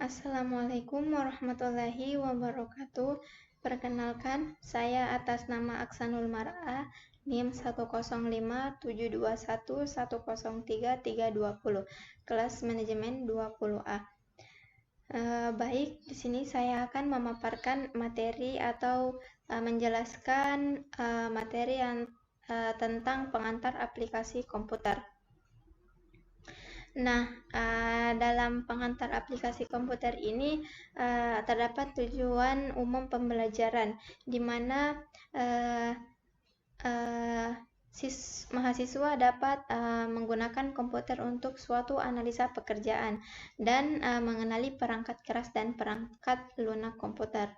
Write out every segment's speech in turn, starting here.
Assalamualaikum warahmatullahi wabarakatuh. Perkenalkan, saya atas nama Aksanul Mar'a, NIM 10572110330, kelas manajemen 20A. Baik, di sini saya akan memaparkan materi atau menjelaskan materi yang tentang pengantar aplikasi komputer. Nah, dalam pengantar aplikasi komputer ini terdapat tujuan umum pembelajaran, di mana mahasiswa dapat menggunakan komputer untuk suatu analisa pekerjaan dan mengenali perangkat keras dan perangkat lunak komputer.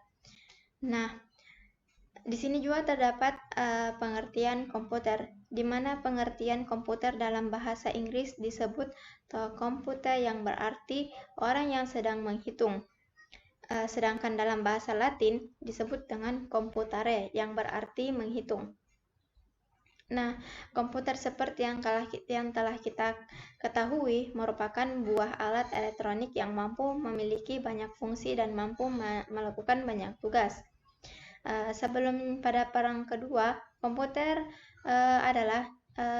Nah, di sini juga terdapat pengertian komputer, di mana pengertian komputer dalam bahasa Inggris disebut komputer, yang berarti orang yang sedang menghitung. Sedangkan dalam bahasa Latin disebut dengan computare, yang berarti menghitung. Nah, komputer seperti yang telah kita ketahui merupakan buah alat elektronik yang mampu memiliki banyak fungsi dan mampu melakukan banyak tugas. Sebelum pada perang kedua, komputer adalah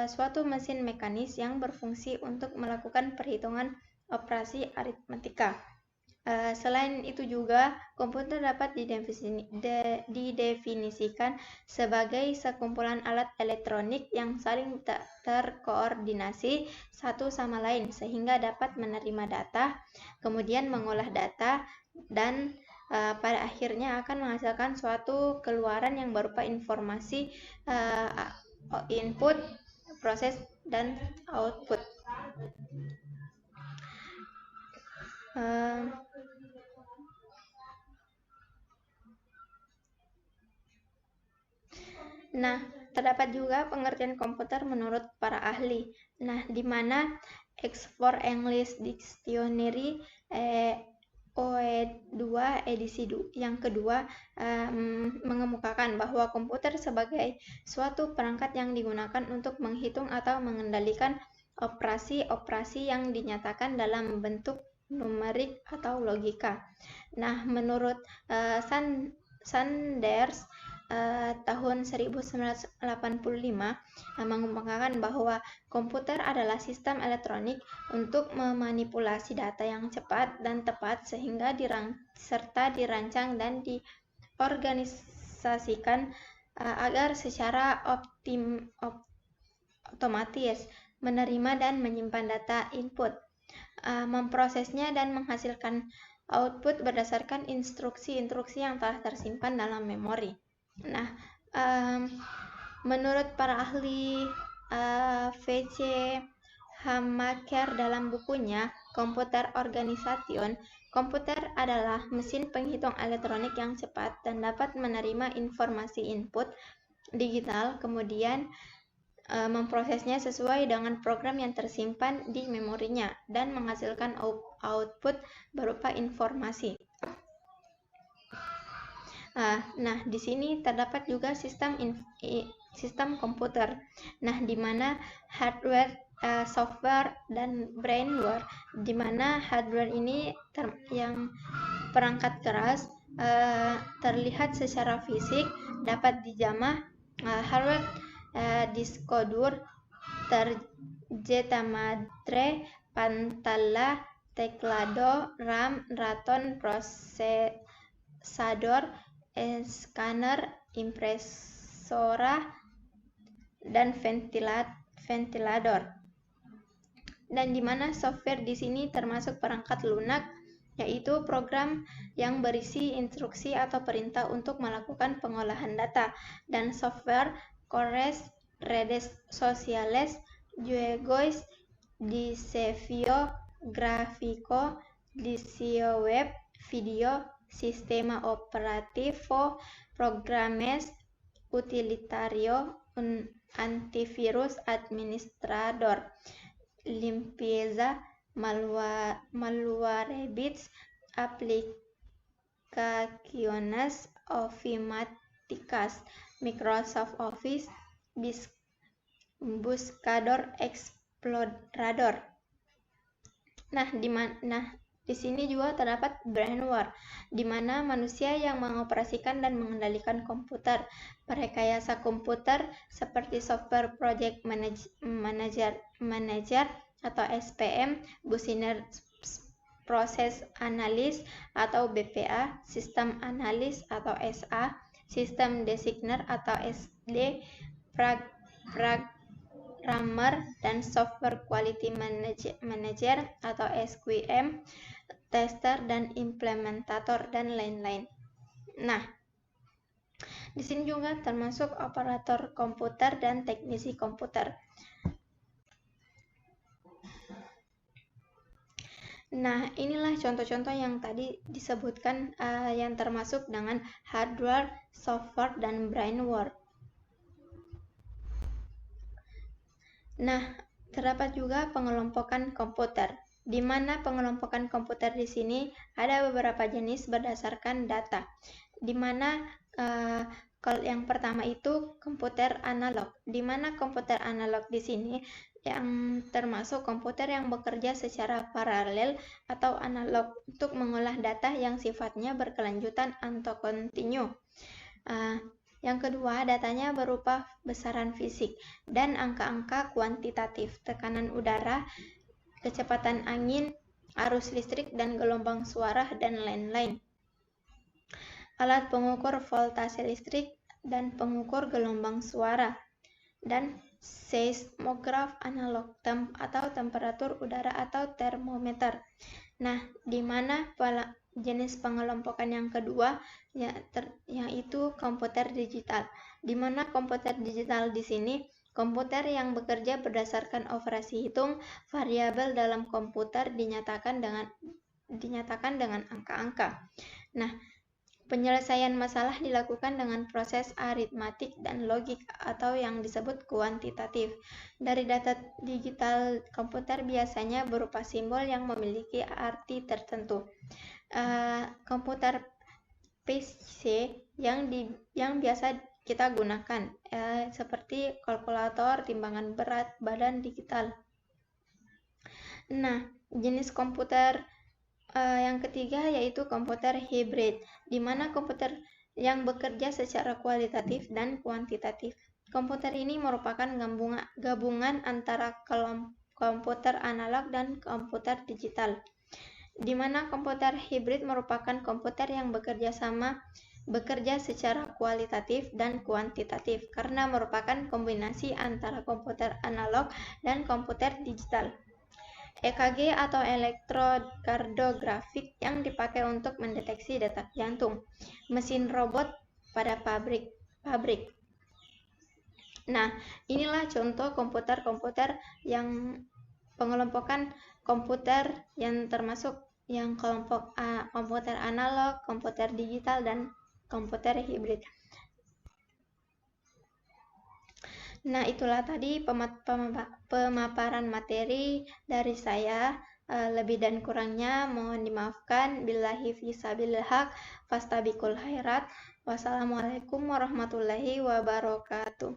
suatu mesin mekanis yang berfungsi untuk melakukan perhitungan operasi aritmatika. Selain itu juga, komputer dapat didefinisikan sebagai sekumpulan alat elektronik yang saling terkoordinasi satu sama lain sehingga dapat menerima data, kemudian mengolah data, dan pada akhirnya akan menghasilkan suatu keluaran yang berupa informasi input, proses, dan output. Nah, terdapat juga pengertian komputer menurut para ahli. Nah, di mana Oxford English Dictionary OE2 edisi yang kedua mengemukakan bahwa komputer sebagai suatu perangkat yang digunakan untuk menghitung atau mengendalikan operasi-operasi yang dinyatakan dalam bentuk numerik atau logika. Nah, menurut Sanders tahun 1985 mengemukakan bahwa komputer adalah sistem elektronik untuk memanipulasi data yang cepat dan tepat sehingga dirancang dan diorganisasikan agar secara otomatis menerima dan menyimpan data input, memprosesnya dan menghasilkan output berdasarkan instruksi-instruksi yang telah tersimpan dalam memori. Nah, menurut para ahli V.C. Hammaker dalam bukunya Computer Organization, komputer adalah mesin penghitung elektronik yang cepat dan dapat menerima informasi input digital, kemudian memprosesnya sesuai dengan program yang tersimpan di memorinya dan menghasilkan output berupa informasi. Nah, di sini terdapat juga sistem komputer. Nah, di mana hardware, software, dan brainware. Di mana hardware ini yang perangkat keras terlihat secara fisik, dapat dijamah. Hardware diskodur, tarjeta madre, pantalla, teclado, RAM, raton, prosesador, scanner, impresora, dan ventilator. Dan di mana software di sini termasuk perangkat lunak, yaitu program yang berisi instruksi atau perintah untuk melakukan pengolahan data, dan software cores, redes sociales, juegos, disevio, grafiko, disio web, video, sistema operativo, programas, utilitario, antivirus, administrador, limpieza, malwarebits, aplicaciones ofimáticas, Microsoft Office, buscador, explorador. Nah, Di sini juga terdapat brainware, di mana manusia yang mengoperasikan dan mengendalikan komputer. Rekayasa komputer seperti Software Project Manager atau SPM, Business Process Analyst atau BPA, System Analyst atau SA, System Designer atau SD, Programmer, dan Software Quality Manager atau SQM, tester dan implementator, dan lain-lain. Nah, di sini juga termasuk operator komputer dan teknisi komputer. Nah, inilah contoh-contoh yang tadi disebutkan yang termasuk dengan hardware, software, dan brainware. Nah, terdapat juga pengelompokan komputer, di mana pengelompokan komputer di sini ada beberapa jenis berdasarkan data, di mana kalau yang pertama itu komputer analog, di mana komputer analog di sini yang termasuk komputer yang bekerja secara paralel atau analog untuk mengolah data yang sifatnya berkelanjutan atau kontinu. Yang kedua, datanya berupa besaran fisik dan angka-angka kuantitatif, tekanan udara, kecepatan angin, arus listrik, dan gelombang suara, dan lain-lain. Alat pengukur voltase listrik dan pengukur gelombang suara, dan seismograf analog atau temperatur udara atau termometer. Nah, di mana jenis pengelompokan yang kedua yaitu komputer digital, di mana komputer digital di sini komputer yang bekerja berdasarkan operasi hitung variabel dalam komputer dinyatakan dengan angka-angka. Nah, penyelesaian masalah dilakukan dengan proses aritmatik dan logik atau yang disebut kuantitatif. Dari data digital komputer biasanya berupa simbol yang memiliki arti tertentu. Komputer PC yang biasa kita gunakan seperti kalkulator, timbangan berat, badan digital. Nah, jenis komputer yang ketiga yaitu komputer hibrid, di mana komputer yang bekerja secara kualitatif dan kuantitatif. Komputer ini merupakan gabungan antara komputer analog dan komputer digital, di mana komputer hibrid merupakan komputer yang bekerja secara kualitatif dan kuantitatif karena merupakan kombinasi antara komputer analog dan komputer digital. EKG atau elektrokardiografik yang dipakai untuk mendeteksi detak jantung, mesin robot pada pabrik. Nah, inilah contoh komputer-komputer yang pengelompokan komputer yang termasuk yang kelompok A, komputer analog, komputer digital, dan komputer hibrid. Nah, itulah tadi pemaparan materi dari saya. Lebih dan kurangnya mohon dimaafkan. Billahi fisabilil haq, fastabiqul khairat. Wassalamualaikum warahmatullahi wabarakatuh.